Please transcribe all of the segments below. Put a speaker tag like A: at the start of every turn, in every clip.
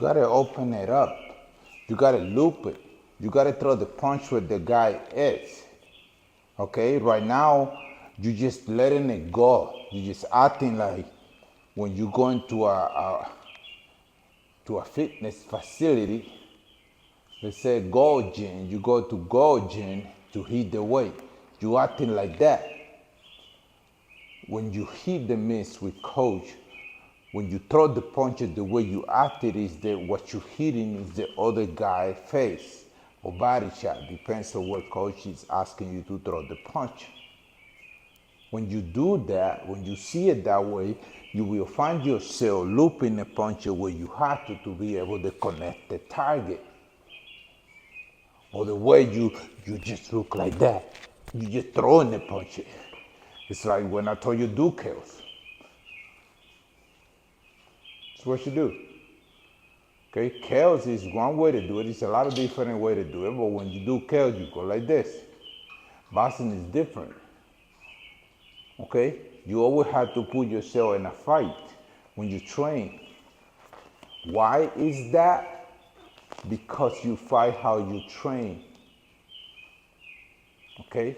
A: gotta open it up. You gotta loop it. You gotta throw the punch where the guy is. Okay, right now you just letting it go. You just acting like when you go into a fitness facility. Let's say Gold Gym. You go to Gold Gym to hit the weight. You acting like that. When you hit the miss with coach, when you throw the punches, the way you acted is that what you're hitting is the other guy's face or body shot. Depends on what coach is asking you to throw the punch. When you do that, when you see it that way, you will find yourself looping the punch where you have to be able to connect the target. Or the way you just look like that. You just throwing the punch. It's like when I told you do kills. That's what you do. Okay, kills is one way to do it. There's a lot of different ways to do it, but when you do kills, you go like this. Boxing is different. Okay, you always have to put yourself in a fight when you train. Why is that? Because you fight how you train. Okay,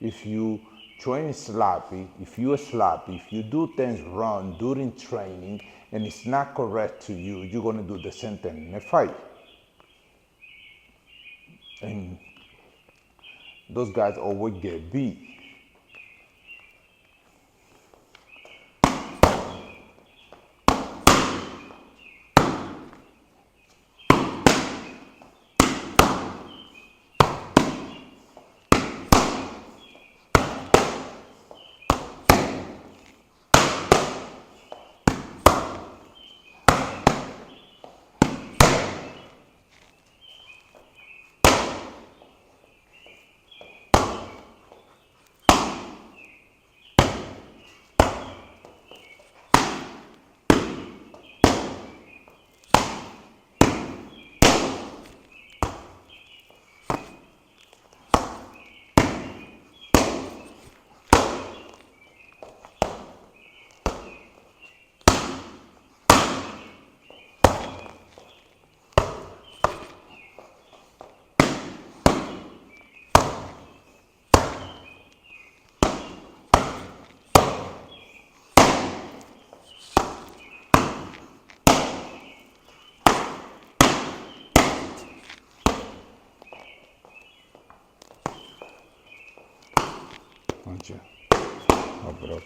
A: if you train sloppy, if you do things wrong during training and it's not correct to you, you're going to do the same thing in a fight. And those guys always get beat. Punch. Open up.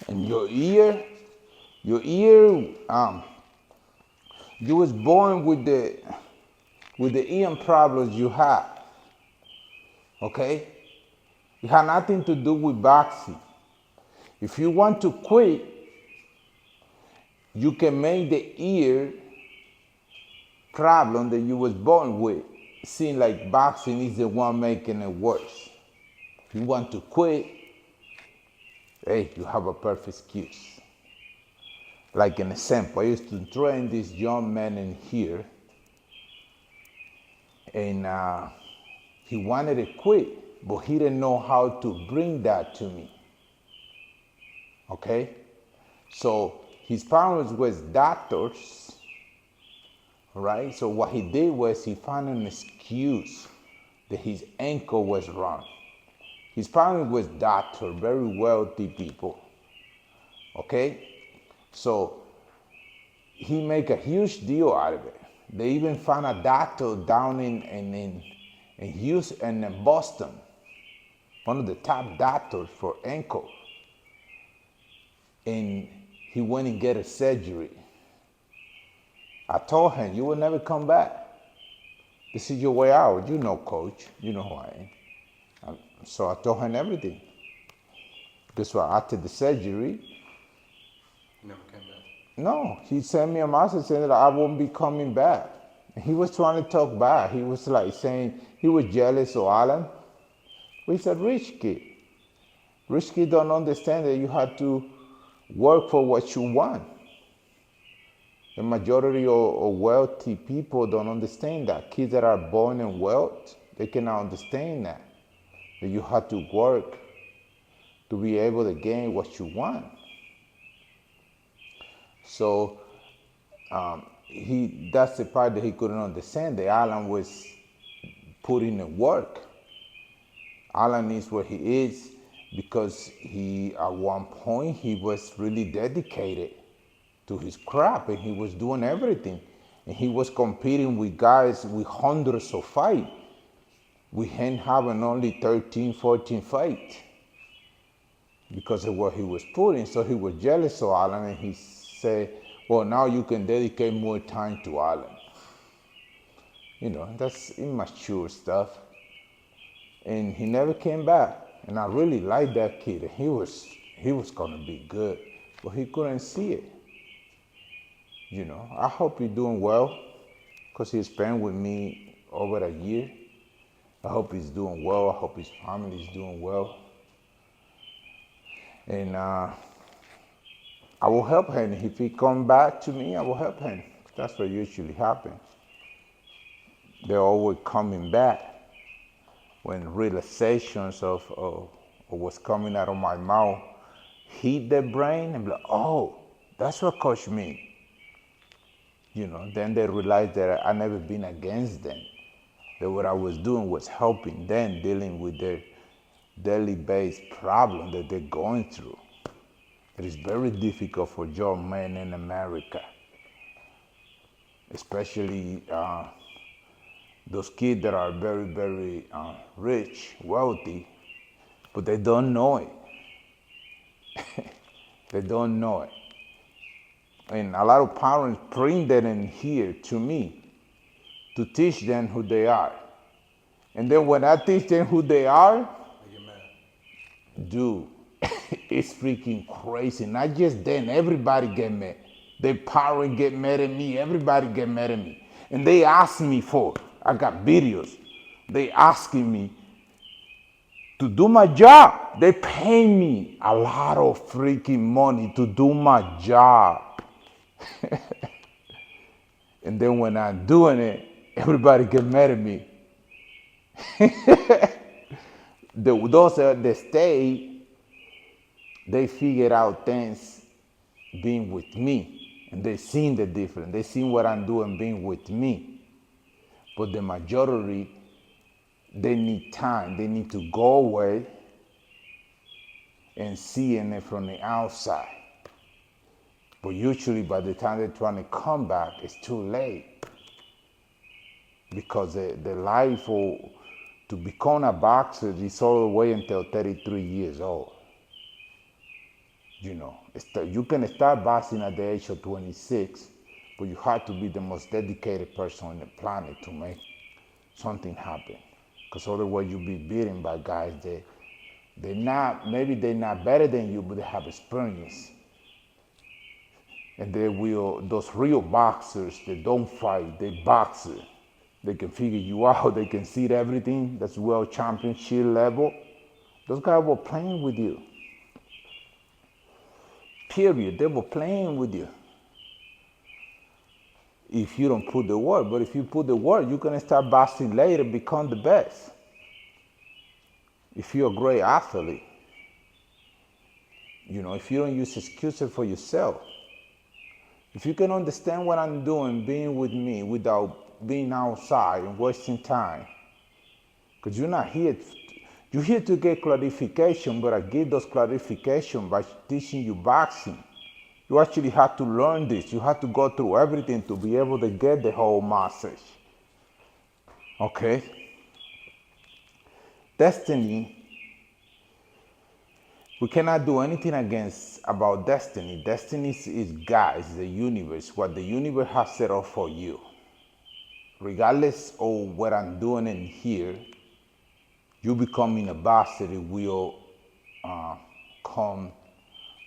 A: And your ear, you was born with the ear problems you have. Okay? It had nothing to do with boxing. If you want to quit, you can make the ear problem that you was born with seem like boxing is the one making it worse. If you want to quit, hey, you have a perfect excuse. Like an example, I used to train this young man in here, and he wanted to quit, but he didn't know how to bring that to me. Okay? So his parents was doctors, right? So what he did was he found an excuse that his ankle was wrong. His parents was doctor, very wealthy people. Okay? So he make a huge deal out of it. They even found a doctor down in Houston and in Boston, one of the top doctors for ankle. And he went and get a surgery. I told him, you will never come back. This is your way out. You know, coach. You know who I am. So I told him everything. Guess what? After the surgery,
B: never came back.
A: No, he sent me a message saying that I won't be coming back. And he was trying to talk back. He was like saying he was jealous of Alan. But he's a rich kid. Rich kid don't understand that you have to work for what you want. The majority of wealthy people don't understand that. Kids that are born in wealth, they cannot understand that. That you have to work to be able to gain what you want. So that's the part that he couldn't understand. That Alan was putting in work. Alan is where he is because he, at one point, he was really dedicated to his craft and he was doing everything. And he was competing with guys with hundreds of fights. With him having only 13, 14 fights because of what he was putting. So he was jealous of Alan and he said, well, now you can dedicate more time to Alan. You know, that's immature stuff. And he never came back. And I really liked that kid. He was gonna be good, but he couldn't see it. You know, I hope he's doing well because he spent with me over a year. I hope he's doing well. I hope his family is doing well. And I will help him. If he come back to me, I will help him. That's what usually happens. They're always coming back when realizations of what's coming out of my mouth hit their brain and be like, oh, that's what coach means. You know, then they realize that I never been against them. That what I was doing was helping them dealing with their daily based problem that they're going through. It is very difficult for young men in America, especially those kids that are very, very rich, wealthy, but they don't know it. They don't know it. And a lot of parents bring that in here to me to teach them who they are. And then when I teach them who they are,
B: They get mad.
A: dude, it's freaking crazy. Not just them, everybody get mad. Their parents get mad at me, everybody get mad at me. And they ask me for, I got videos, they asking me to do my job. They pay me a lot of freaking money to do my job. And then when I'm doing it, everybody get mad at me. Those that stay, they figured out things being with me. And they seen the difference. They seen what I'm doing being with me. But the majority, they need time. They need to go away and seeing it from the outside. But usually by the time they're trying to come back, it's too late. Because the life to become a boxer is all the way until 33 years old. You know, you can start boxing at the age of 26, but you have to be the most dedicated person on the planet to make something happen. Because otherwise you'll be beaten by guys that maybe they're not better than you, but they have experience. And those real boxers, they don't fight, they box it. They can figure you out, they can see everything that's world championship level. Those guys were playing with you. Period. They were playing with you. If you don't put the work, but if you put the work, you're gonna start boxing later, become the best. If you're a great athlete, you know, if you don't use excuses for yourself, if you can understand what I'm doing, being with me without being outside and wasting time, because you're here to get clarification, but I give those clarification by teaching you boxing. You actually have to learn this. You have to go through everything to be able to get the whole message. Okay? Destiny. We cannot do anything about destiny. Destiny is God, is the universe, what the universe has set up for you. Regardless of what I'm doing in here, you becoming a boxer will come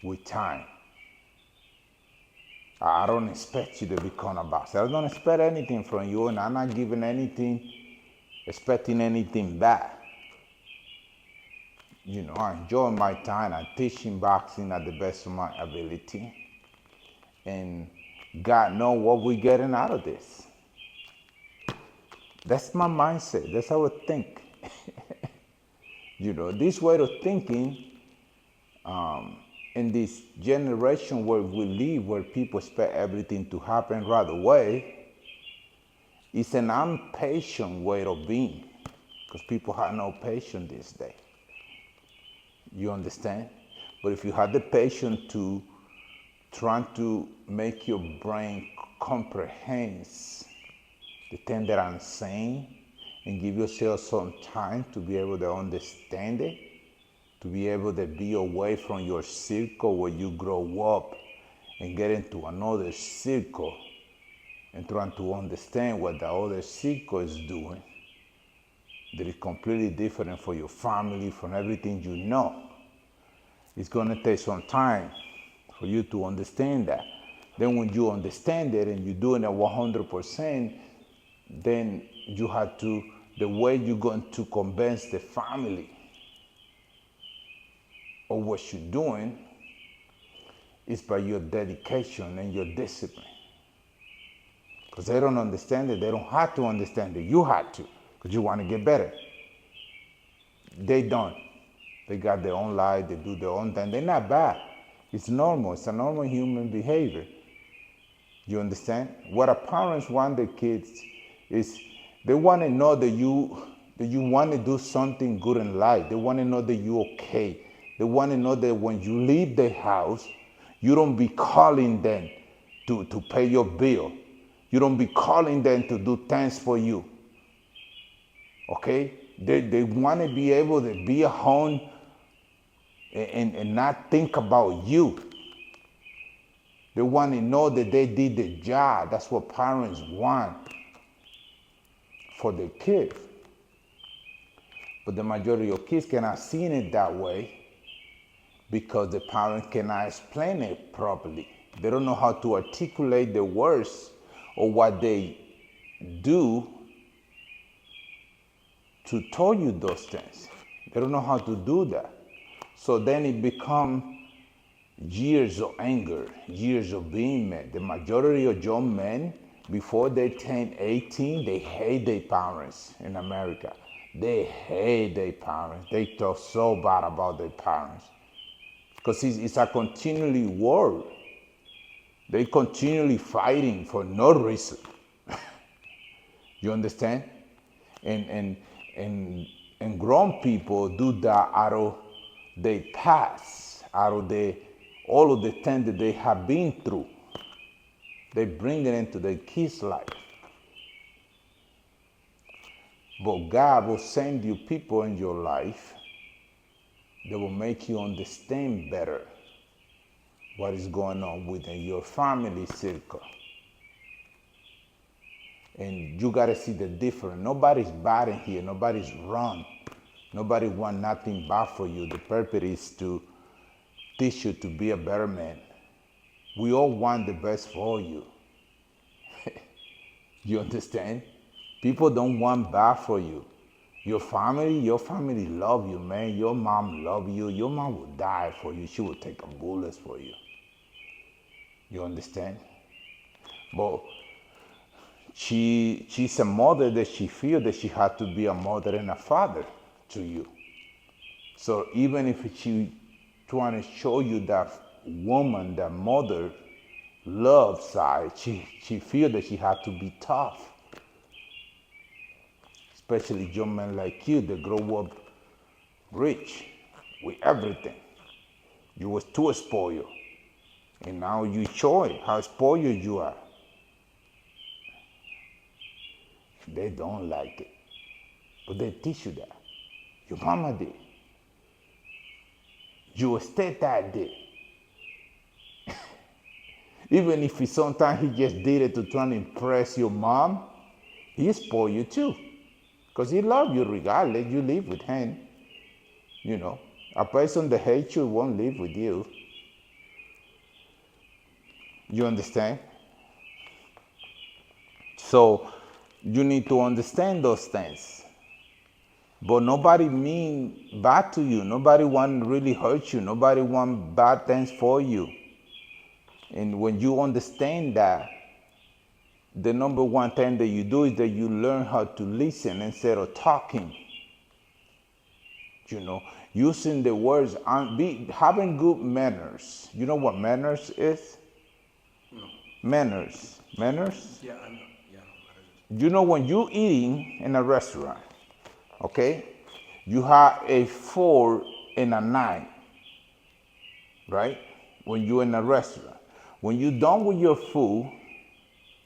A: with time. I don't expect you to become a boxer. I don't expect anything from you, and I'm not giving anything, expecting anything back. You know, I enjoy my time. I'm teaching boxing at the best of my ability. And God knows what we're getting out of this. That's my mindset. That's how I think. You know, this way of thinking, in this generation where we live, where people expect everything to happen right away, it's an impatient way of being. Because people have no patience these days. You understand? But if you have the patience to try to make your brain comprehend the thing that I'm saying and give yourself some time to be able to understand it, to be able to be away from your circle where you grow up and get into another circle and trying to understand what the other circle is doing that is completely different for your family, from everything you know. It's going to take some time for you to understand that. Then when you understand it and you're doing it 100%, then you have to, the way you're going to convince the family of what you're doing is by your dedication and your discipline. Because they don't understand it, they don't have to understand it. You have to, because you want to get better. They don't. They got their own life, they do their own thing. They're not bad. It's normal. It's a normal human behavior. You understand? What our parents want their kids is they want to know that you want to do something good in life. They want to know that you're okay. They want to know that when you leave the house, you don't be calling them to pay your bill. You don't be calling them to do things for you. Okay? They want to be able to be at home and not think about you. They want to know that they did the job. That's what parents want for their kids. But the majority of kids cannot see it that way because the parents cannot explain it properly. They don't know how to articulate the words or what they do to tell you those things. They don't know how to do that. So then it becomes years of anger, years of being mad. The majority of young men, before they turn 18, they hate their parents in America. They hate their parents. They talk so bad about their parents. Because it's a continually war. They continually fighting for no reason. You understand? And grown people do that out of their past, out of all of the things that they have been through. They bring it into their kids' life. But God will send you people in your life that will make you understand better what is going on within your family circle. And you gotta see the difference. Nobody's bad in here, nobody's wrong. Nobody want nothing bad for you. The purpose is to teach you to be a better man. We all want the best for you. You understand? People don't want bad for you. Your family love you, man. Your mom love you. Your mom will die for you. She will take a bullet for you. You understand? But she's a mother that she feel that she had to be a mother and a father to you. So even if she trying to show you that woman, that mother love side, she feel that she had to be tough. Especially young men like you that grow up rich with everything. You was too spoiled. And now you show it how spoiled you are. They don't like it. But they teach you that. Your mama did. Your stepdad did. Even if sometimes he just did it to try and impress your mom, he spoil you too. Because he love you regardless. You live with him. You know, a person that hates you won't live with you. You understand? So you need to understand those things. But nobody mean bad to you. Nobody want to really hurt you. Nobody want bad things for you. And when you understand that, the number one thing that you do is that you learn how to listen instead of talking. You know, using the words, having good manners. You know what manners is?
B: No.
A: Manners. Manners?
B: Yeah, I know. Yeah.
A: You know, when you're eating in a restaurant, okay, you have a fork and a knife, right? When you're in a restaurant. When you're done with your food,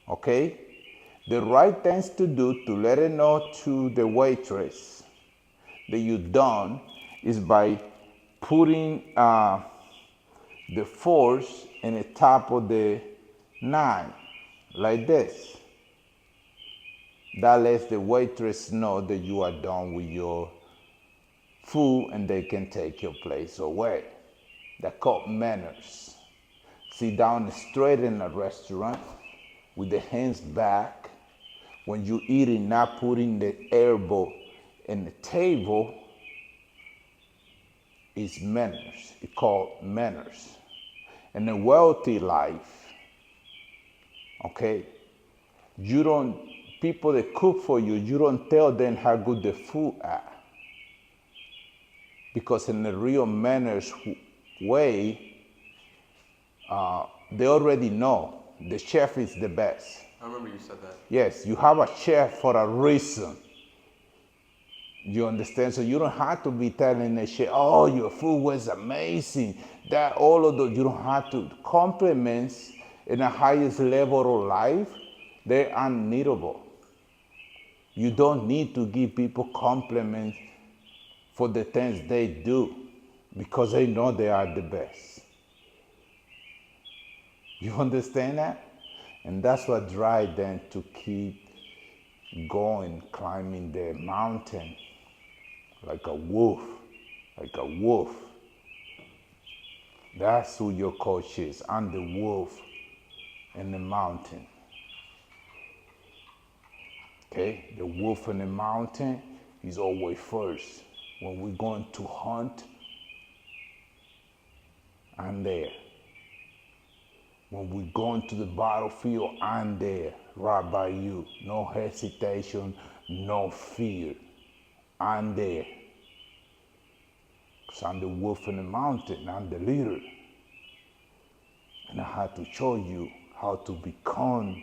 A: okay, the right things to do to let it know to the waitress that you're done is by putting the force in the top of the knife, like this. That lets the waitress know that you are done with your food and they can take your place away. That's called manners. Sit down straight in a restaurant with the hands back. When you're eating, not putting the elbow in the table, is manners. It's called manners. In a wealthy life, okay, people that cook for you, you don't tell them how good the food are. Because in the real manners way, they already know the chef is the best.
B: I remember you said that.
A: Yes, you have a chef for a reason. You understand? So you don't have to be telling the chef, oh, your food was amazing. That all of those, you don't have to. Compliments in the highest level of life, they're unneedable. You don't need to give people compliments for the things they do because they know they are the best. You understand that? And that's what drives them to keep going, climbing the mountain like a wolf, like a wolf. That's who your coach is. I'm the wolf in the mountain. Okay? The wolf in the mountain is always first. When we're going to hunt, I'm there. When we're going to the battlefield, I'm there, right by you. No hesitation, no fear. I'm there. Because I'm the wolf in the mountain, I'm the leader. And I had to show you how to become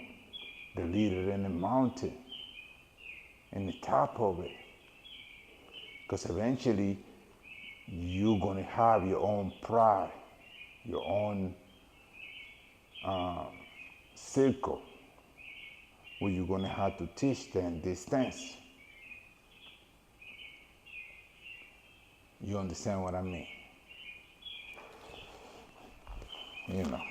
A: the leader in the mountain, in the top of it. Because eventually, you're going to have your own pride, your own circle, where you're going to have to teach them these things. You understand what I mean? you know.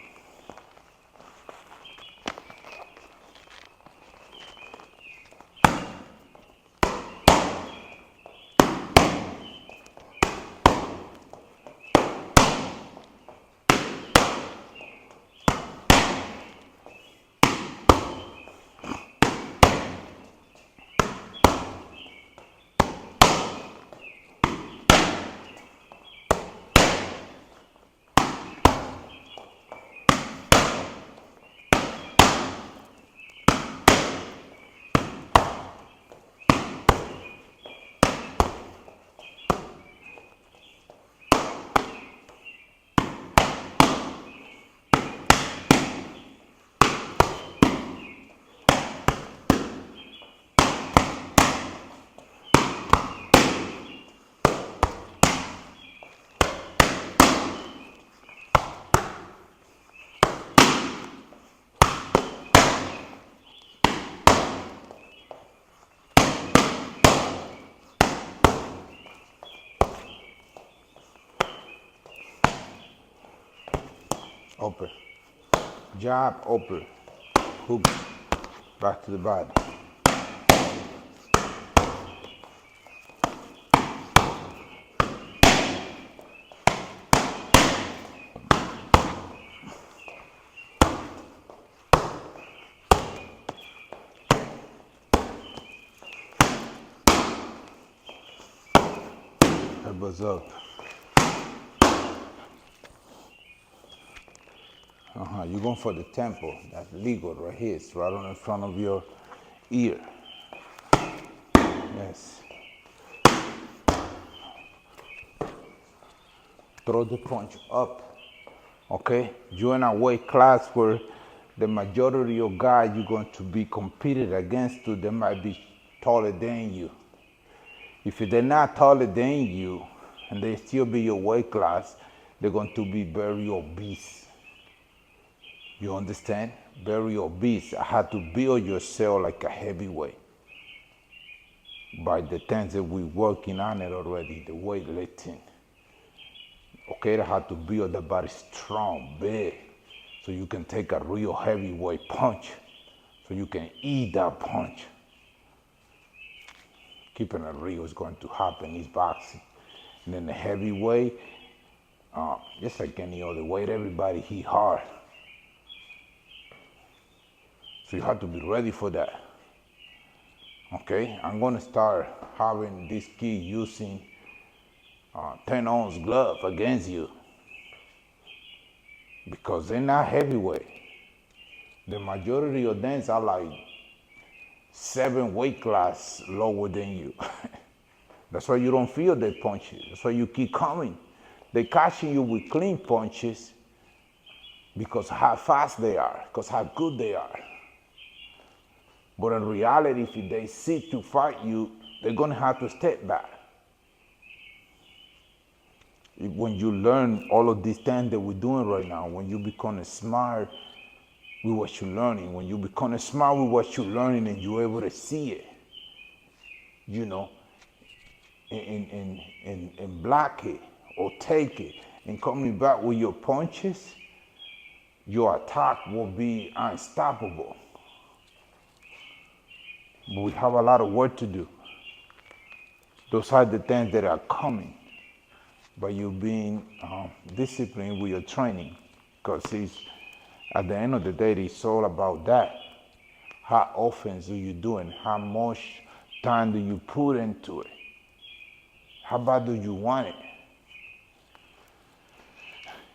A: Upper, jab, upper, hook, back to the body. Elbows up. You're going for the temple. That's legal right here. It's right on in front of your ear. Yes. Throw the punch up. Okay? You're in a weight class where the majority of guys you're going to be competed against, they might be taller than you. If they're not taller than you and they still be your weight class, they're going to be very obese. You understand? Very obese. I had to build yourself like a heavyweight. By the times that we're working on it already, the weightlifting. Okay, I had to build the body strong, big, so you can take a real heavyweight punch, so you can eat that punch. Keeping it real is going to happen in boxing. And then the heavyweight, just like any other weight, everybody hit hard. So you have to be ready for that. Okay, I'm gonna start having this kid using 10-ounce glove against you because they're not heavyweight. The majority of them are like 7 weight class lower than you. That's why you don't feel their punches. That's why you keep coming. They're catching you with clean punches because how fast they are, because how good they are. But in reality, if they seek to fight you, they're gonna have to step back. When you learn all of these things that we're doing right now, when you become smart with what you're learning, when you become smart with what you're learning and you're able to see it, you know, and block it or take it, and coming back with your punches, your attack will be unstoppable. But we have a lot of work to do. Those are the things that are coming by you being disciplined with your training. Because at the end of the day, it's all about that. How often do you do it? How much time do you put into it? How bad do you want it?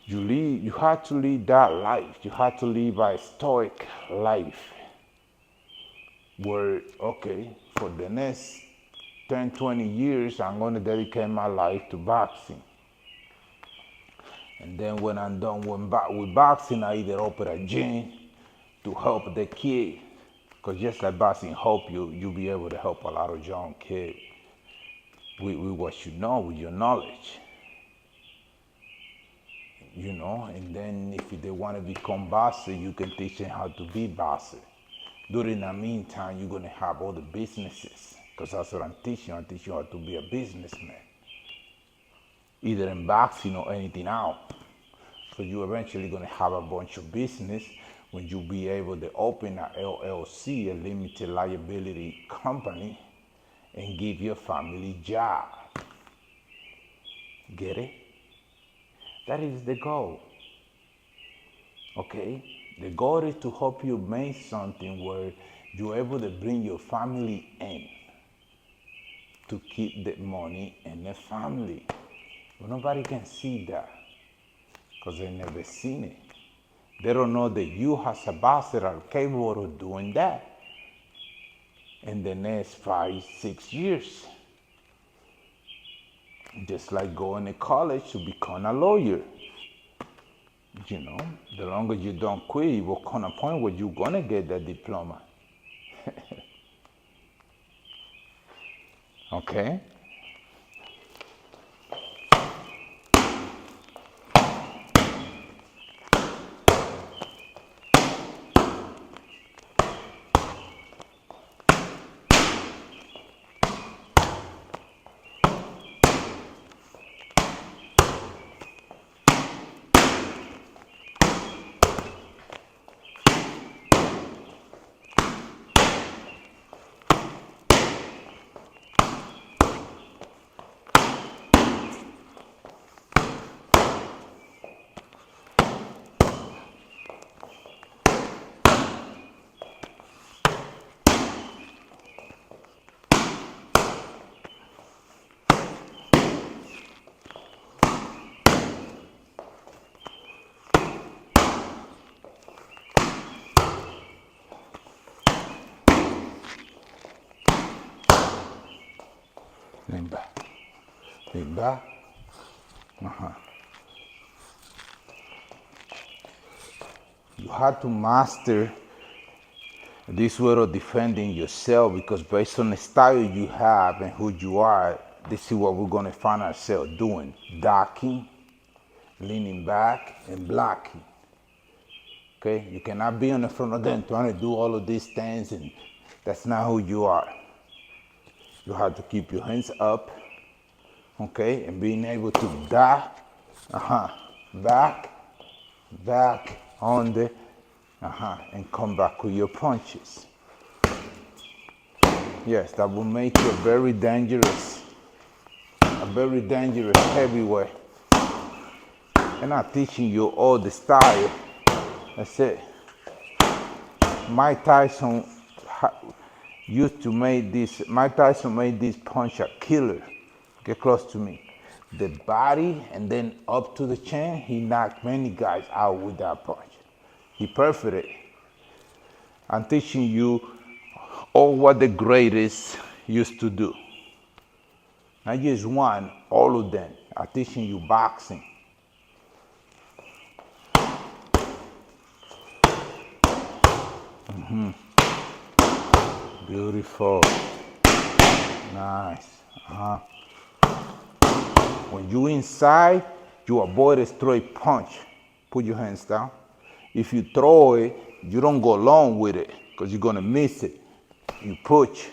A: You have to lead that life. You have to live a stoic life. Where, okay, for the next 10, 20 years, I'm going to dedicate my life to boxing. And then when I'm done with boxing, I either open a gym to help the kid. Because just like boxing help you, you'll be able to help a lot of young kids with what you know, with your knowledge. You know, and then if they want to become boxer, you can teach them how to be boxer. During the meantime, you're going to have other businesses, because that's what I'm teaching. I teach you how to be a businessman, either in boxing or anything else. So you're eventually going to have a bunch of business when you be able to open a LLC, a limited liability company, and give your family job. Get it? That is the goal. Okay? The goal is to help you make something where you're able to bring your family in to keep the money in the family. But nobody can see that because they never seen it. They don't know that you as a boxer are capable of doing that in the next 5, 6 years. Just like going to college to become a lawyer. You know, the longer you don't quit, you will come a point where you're gonna get that diploma. Okay? Lean back. Lean back. You have to master this way of defending yourself because based on the style you have and who you are, this is what we're gonna find ourselves doing. Ducking, leaning back, and blocking. Okay? You cannot be on the front of them trying to do all of these things, and that's not who you are. You have to keep your hands up, okay, and being able to duck, back, on the, and come back with your punches. Yes, that will make you a very dangerous heavyweight. And I'm teaching you all the style. That's it. Mike Tyson made this punch a killer. Get close to me. The body and then up to the chin, he knocked many guys out with that punch. He perfected it. I'm teaching you all what the greatest used to do. Not just one, all of them. I'm teaching you boxing. Beautiful. Nice. When you inside, you avoid a straight punch. Put your hands down. If you throw it, you don't go long with it because you're gonna miss it. You push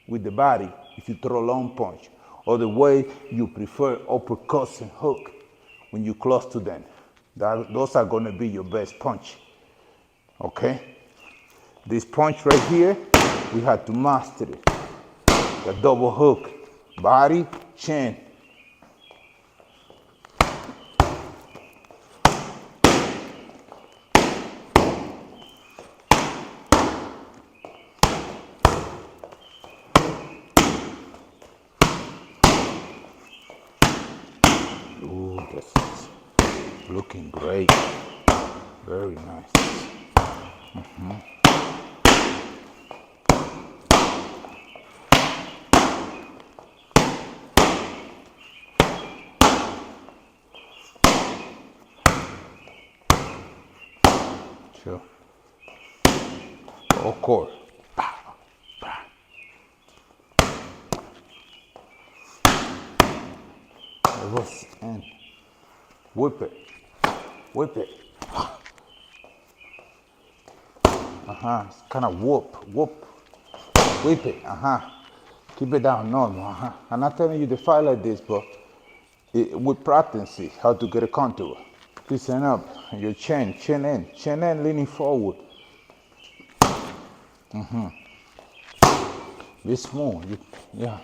A: with the body if you throw a long punch. Or the way you prefer uppercuts and hook when you're close to them. Those are gonna be your best punch. Okay? This punch right here, we had to master it. The double hook, body, chin. Ooh, this is looking great. Very nice. Sure. All core. Reverse and whip it. Whip it. It's kind of whoop. Whip it. Keep it down normal. I'm not telling you to fight like this, but with practice, how to get a contour. Listen up, your chin in, leaning forward. Be smooth, yeah,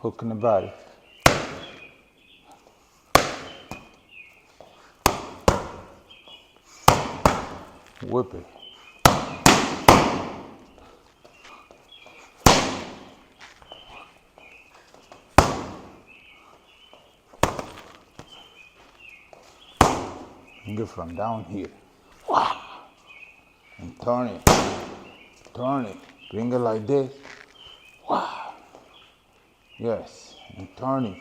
A: Hooking the body. Whip it. And get from down here. Wow. And turn it. Turn it. Bring it like this. Wow. Yes. And turn it.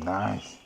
A: Nice.